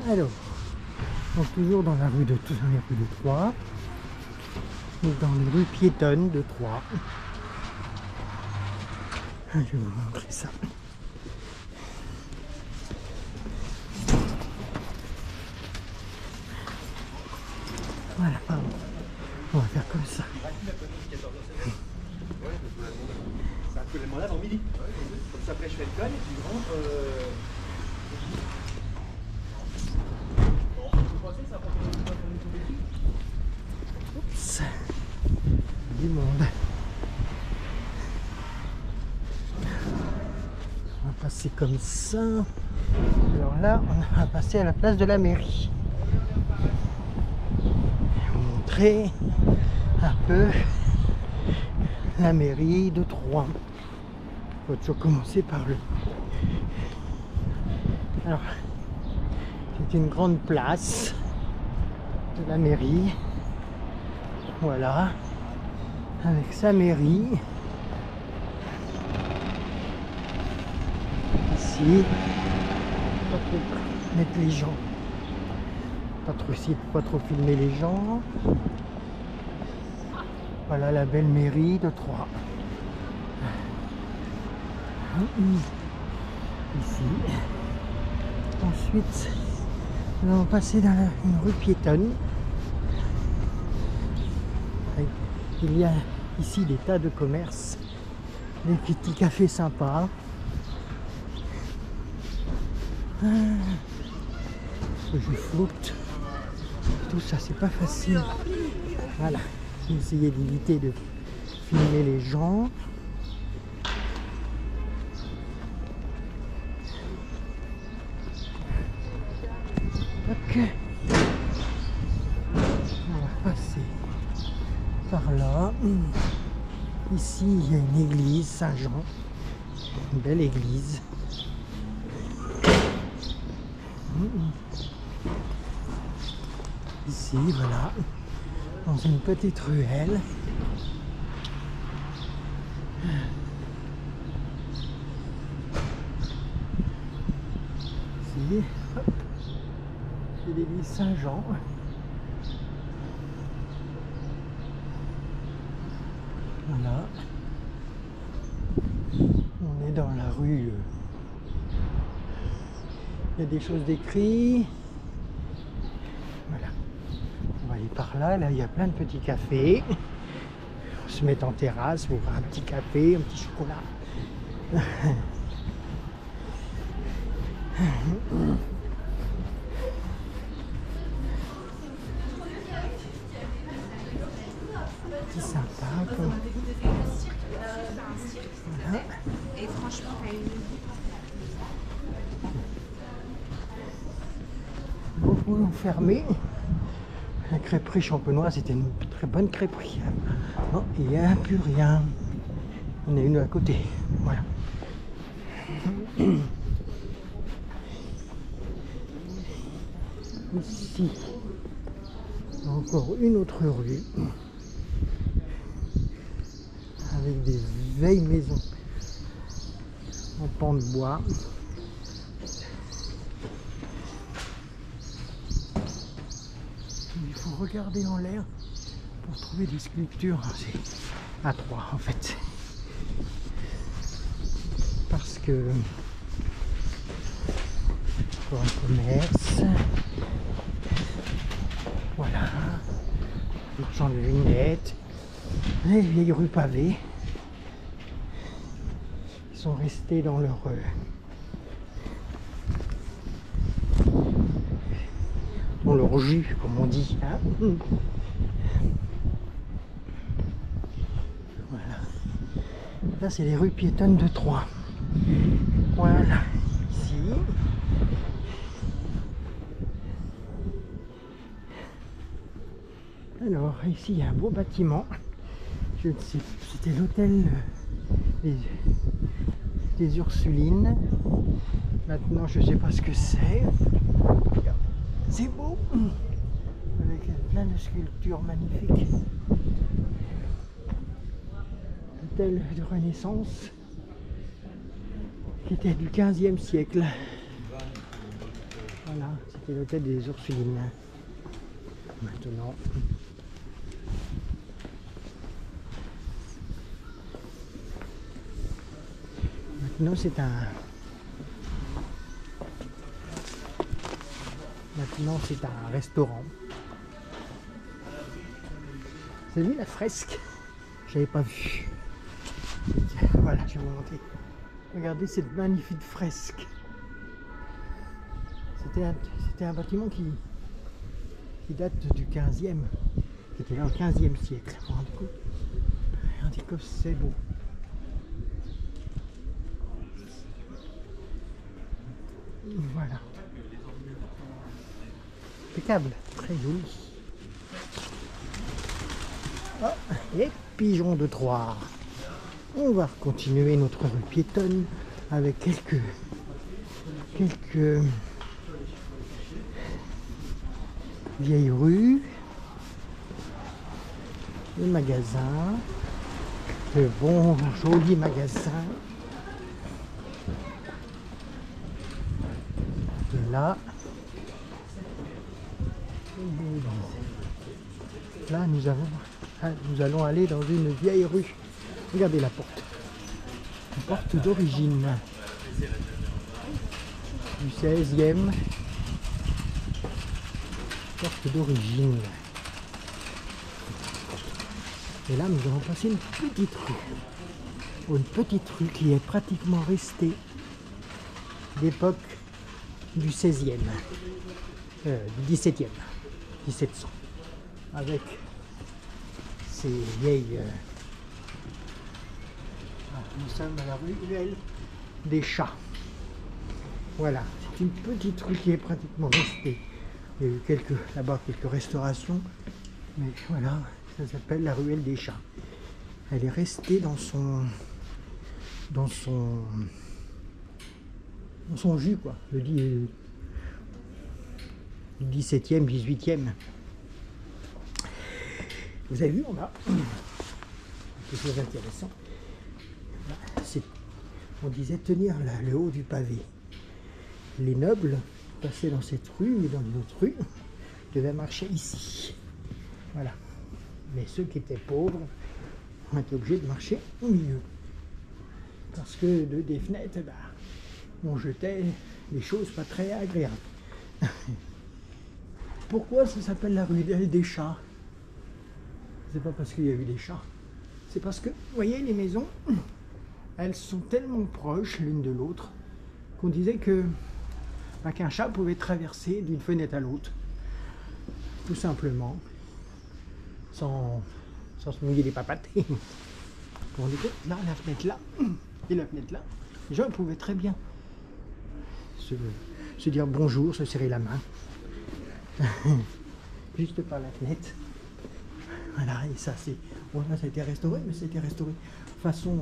Alors, donc toujours dans la rue de Troyes, et dans les rues piétonnes de Troyes. Je vais vous montrer ça. Voilà, on va faire comme ça. C'est un peu les mandats avant midi. Comme ça, après, je fais le col et puis je rentre. Oups, du monde. On va passer comme ça. Alors là, on va passer à la place de la mairie. Je vais vous montrer un peu la mairie de Troyes. Il faut toujours commencer par le... Alors, c'est une grande place de la mairie. Voilà, avec sa mairie. Ici, pas trop mettre les gens, pas trop filmer les gens. Voilà la belle mairie de Troyes. Ici. Ensuite, nous allons passer dans une rue piétonne. Il y a ici des tas de commerces, des petits cafés sympas. Je flotte. Tout ça, c'est pas facile. Voilà. J'ai essayé d'éviter de filmer les gens. Ok. On va passer par là. Ici, il y a une église Saint-Jean. Une belle église. Ici, voilà, dans une petite ruelle. Ici, hop, c'est l'église Saint-Jean. Voilà. On est dans la rue. Il y a des choses décrites. Voilà. On va aller par là. Là, il y a plein de petits cafés. On se met en terrasse pour un petit café, un petit chocolat. C'est sympa. Comme... Voilà. Et franchement, Beaucoup ont fermé. La crêperie champenoise, c'était une très bonne crêperie. Non, il n'y a plus rien. Il y en a une à côté. Voilà. Ici, encore une autre rue avec des vieilles maisons en pans de bois. Il faut regarder en l'air pour trouver des sculptures. C'est à Troyes en fait. Parce que pour un commerce, voilà, marchand de vignettes, les vieilles rues pavées qui sont restées dans leur jus, comme on dit. Hein. Voilà. Là, c'est les rues piétonnes de Troyes. Voilà. Ici. Alors, ici, il y a un beau bâtiment. Je ne sais, c'était l'hôtel des Ursulines. Maintenant, je ne sais pas ce que c'est. C'est beau, avec plein de sculptures magnifiques. Hôtel de Renaissance qui était du 15e siècle. Voilà, c'était l'hôtel des Ursulines. Maintenant, c'est un... Maintenant, c'est un restaurant. Vous avez vu la fresque? J'avais pas vu. Voilà, je vais vous montrer. Regardez cette magnifique fresque. C'était un bâtiment qui date du 15e, qui était là au 15e siècle. Vous vous rendez compte? Regardez comme c'est beau. Voilà. Impeccable, très joli. Oh, et pigeons de Troyes. On va continuer notre rue piétonne avec quelques vieilles rues, le magasin, de bons jolis magasins. De là, nous allons aller dans une vieille rue. Regardez la porte. Une porte d'origine du 16e. Porte d'origine. Et là, nous allons passer une petite rue. Une petite rue qui est pratiquement restée d'époque du 16e, du 17e, 1700, avec ces vieilles... nous sommes à la ruelle des Chats. Voilà, c'est une petite rue qui est pratiquement restée. Il y a eu là-bas quelques restaurations, mais voilà, ça s'appelle la ruelle des Chats. Elle est restée dans son jus, quoi, du 17e, 18e. Vous avez vu, on a quelque chose d'intéressant. On disait tenir le haut du pavé. Les nobles passaient dans cette rue et dans une autre rue devaient marcher ici. Voilà. Mais ceux qui étaient pauvres ont été obligés de marcher au milieu. Parce que des fenêtres, on jetait des choses pas très agréables. Pourquoi ça s'appelle la ruelle des Chats? C'est pas parce qu'il y a eu des chats. C'est parce que, vous voyez, les maisons, elles sont tellement proches l'une de l'autre qu'on disait qu'un chat pouvait traverser d'une fenêtre à l'autre, tout simplement, sans se mouiller les papates. On dit que là, la fenêtre là, et la fenêtre là, les gens pouvaient très bien se dire bonjour, se serrer la main, juste par la fenêtre. Voilà, et ça c'est... Bon, là, ça a été restauré, mais c'était restauré façon...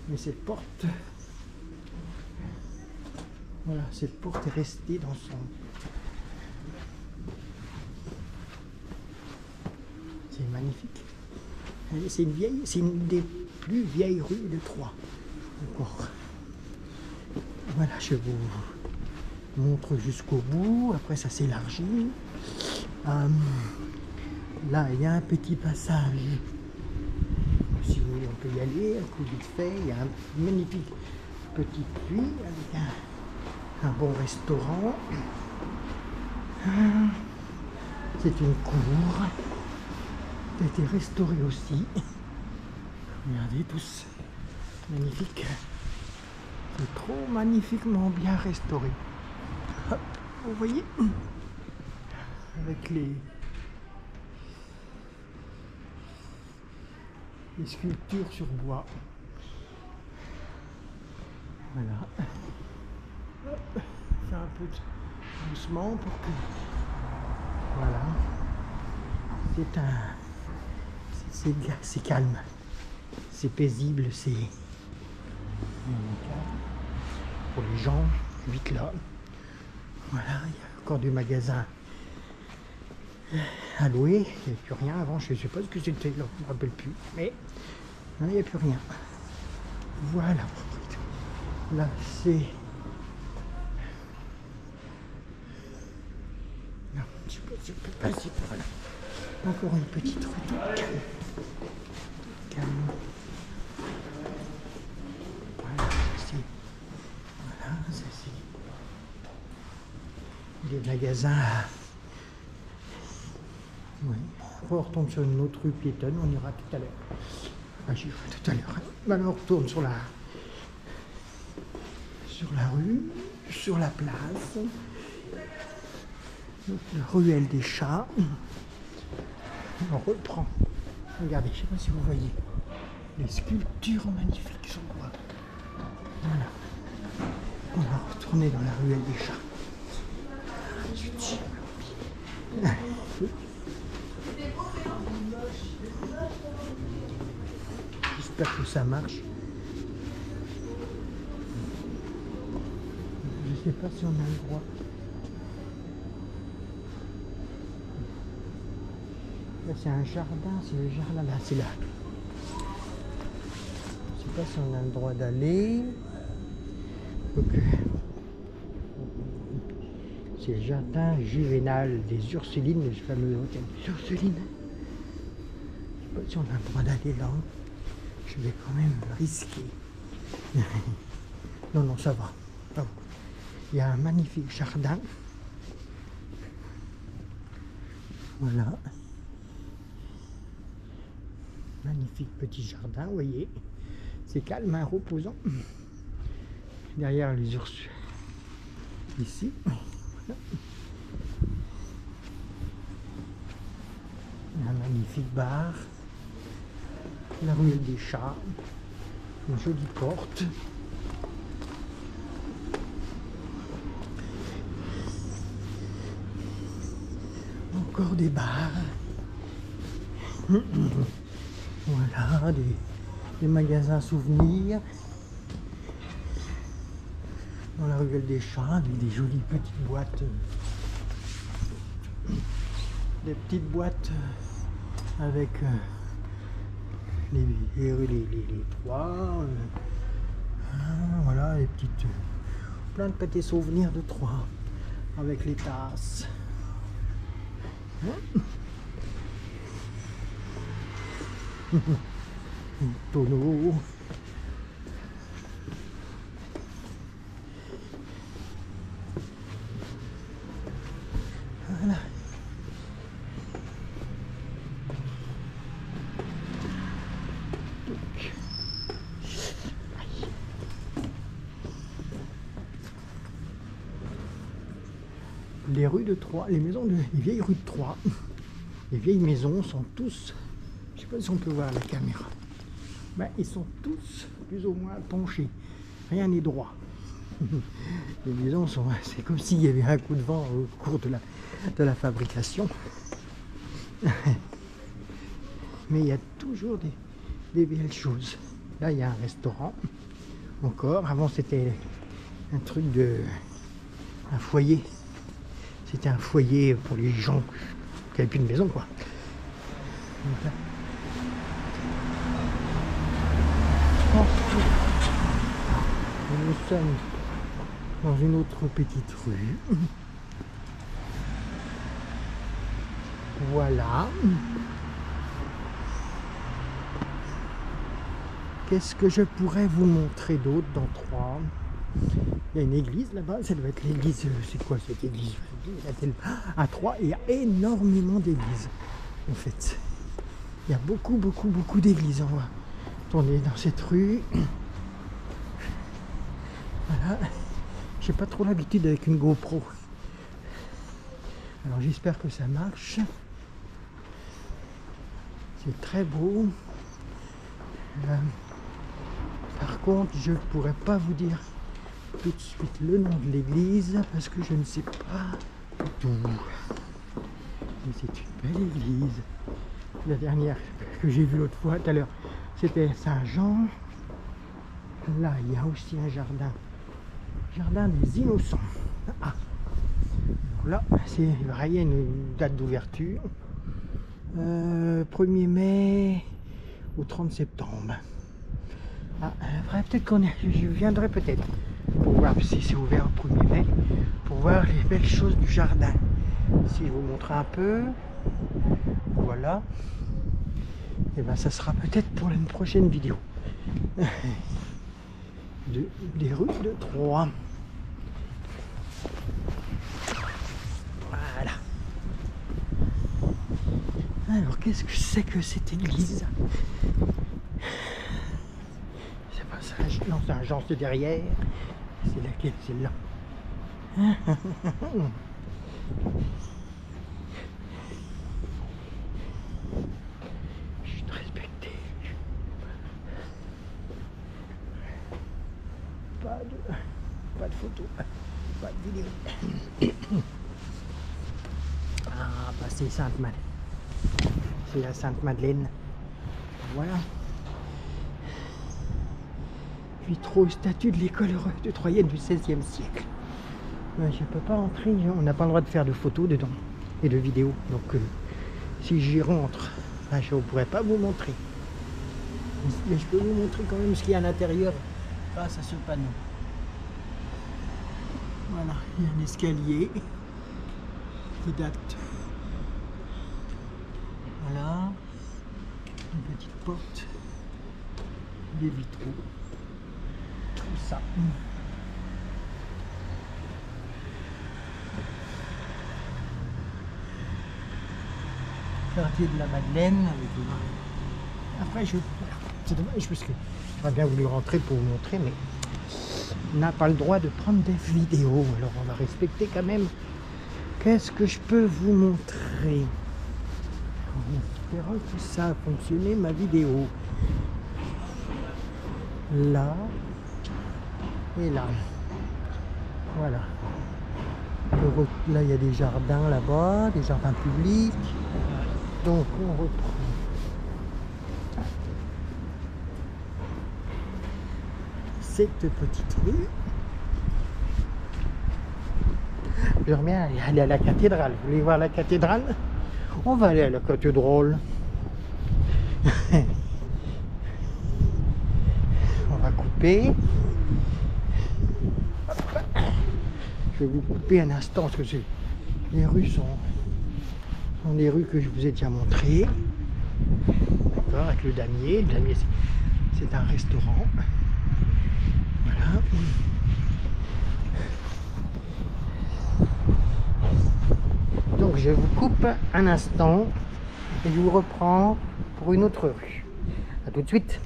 mais cette porte... Voilà, cette porte est restée dans son... C'est magnifique. C'est une des plus vieilles rues de Troyes. Encore. Voilà, je vous montre jusqu'au bout. Après, ça s'élargit. Là, il y a un petit passage. Si vous voulez, on peut y aller. Un coup vite fait. Il y a un magnifique petit puits avec un bon restaurant. C'est une cour. Ça a été restauré aussi. Regardez tous. Magnifique. C'est trop magnifiquement bien restauré. Hop, vous voyez, avec les sculptures sur bois. Voilà. Hop, faire un peu doucement pour que... Voilà. C'est calme. C'est paisible, c'est... Pour les gens, vite là. Voilà, il y a encore du magasin à louer. Il n'y a plus rien avant, je ne sais pas ce que c'était, je ne me rappelle plus. Mais il n'y a plus rien. Voilà. Là, c'est je peux passer par là. Encore une petite rue toute calme. Calme. Voilà, ça c'est des magasins. Oui. On retombe sur une autre rue piétonne, on ira tout à l'heure. Ah, j'y vais tout à l'heure. Maintenant on retourne sur la rue, sur la place, la ruelle des chats. On reprend. Regardez, je ne sais pas si vous voyez les sculptures magnifiques sur le bois. Voilà. On va retourner dans la ruelle des chats. J'espère que ça marche. Je ne sais pas si on a le droit. Là c'est un jardin, c'est le jardin là, c'est là. Je ne sais pas si on a le droit d'aller. Okay. C'est le jardin juvénal des Ursulines, le fameux hôtel des Ursulines. Je ne sais pas si on a le droit d'aller là. Je vais quand même risquer. Non, non, ça va. Ça va. Il y a un magnifique jardin. Voilà. Magnifique petit jardin, vous voyez. C'est calme, hein, reposant. Derrière les ours. Ici. Un magnifique bar. La ruelle des chats. Une jolie porte. Encore des bars. Voilà, des magasins souvenirs. Dans la ruelle des chats, avec des jolies petites boîtes. Des petites boîtes avec les Troyes. Voilà, les petites. Plein de petits souvenirs de Troyes. Avec les tasses. Tonneau. Voilà. Les rues de Troyes, les vieilles rues de Troyes, les vieilles maisons sont tous, je ne sais pas si on peut voir la caméra, mais ils sont tous plus ou moins penchés, rien n'est droit. Les maisons sont, c'est comme s'il y avait un coup de vent au cours de la fabrication. Mais il y a toujours des belles choses. Là il y a un restaurant, encore, avant c'était un truc un foyer. C'était un foyer pour les gens qui n'avaient plus de maison, quoi. Donc là. Nous sommes dans une autre petite rue. Voilà. Qu'est-ce que je pourrais vous montrer d'autre dans Troyes? Il y a une église là-bas, ça doit être l'église, c'est quoi cette église? À Troyes, il y a énormément d'églises, en fait. Il y a beaucoup d'églises. On va tourner dans cette rue. Voilà. J'ai pas trop l'habitude avec une GoPro. Alors j'espère que ça marche. C'est très beau. Par contre, je pourrais pas vous dire tout de suite le nom de l'église parce que je ne sais pas du tout. Mais c'est une belle église. La dernière que j'ai vue l'autre fois, tout à l'heure, c'était Saint-Jean. Là, il y a aussi un jardin. Jardin des Innocents. Ah. Alors là, c'est vrai, il y a une date d'ouverture. 1er mai au 30 septembre. Ah, peut-être je viendrai peut-être pour voir si c'est ouvert au 1er mai, pour voir les belles choses du jardin. Si je vous montre un peu, voilà. Et ben ça sera peut-être pour une prochaine vidéo. Des rues de Troyes. Voilà. Alors qu'est-ce que c'est que cette église? C'est pas ça, non, c'est un genre de derrière. C'est laquelle? Celle-là. Je suis respecté. Pas de photo, pas de vidéo. Ah, bah c'est Sainte-Madeleine. C'est la Sainte-Madeleine. Voilà. Vitraux, statue de l'école de Troyenne du XVIe siècle. Je ne peux pas entrer, on n'a pas le droit de faire de photos dedans et de vidéos. Donc si j'y rentre, je ne pourrais pas vous montrer. Mais je peux vous montrer quand même ce qu'il y a à l'intérieur grâce à ce panneau. Voilà, il y a un escalier qui date. Voilà, une petite porte, des vitraux, tout ça. Quartier de la Madeleine avec le... Après c'est dommage parce que j'aurais bien voulu rentrer pour vous montrer, mais on n'a pas le droit de prendre des vidéos, alors on va respecter quand même. Qu'est-ce que je peux vous montrer? On espère que ça a fonctionné ma vidéo. Là et là. Voilà. Là il y a des jardins là-bas, des jardins publics. Donc on reprend. Cette petite rue. J'aimerais bien aller à la cathédrale. Vous voulez voir la cathédrale? On va aller à la cathédrale. On va couper. Je vais vous couper un instant parce que les rues sont des rues que je vous ai déjà montrées. D'accord, avec le damier. Le damier, c'est un restaurant. Voilà. Donc je vous coupe un instant et je vous reprends pour une autre rue. A tout de suite.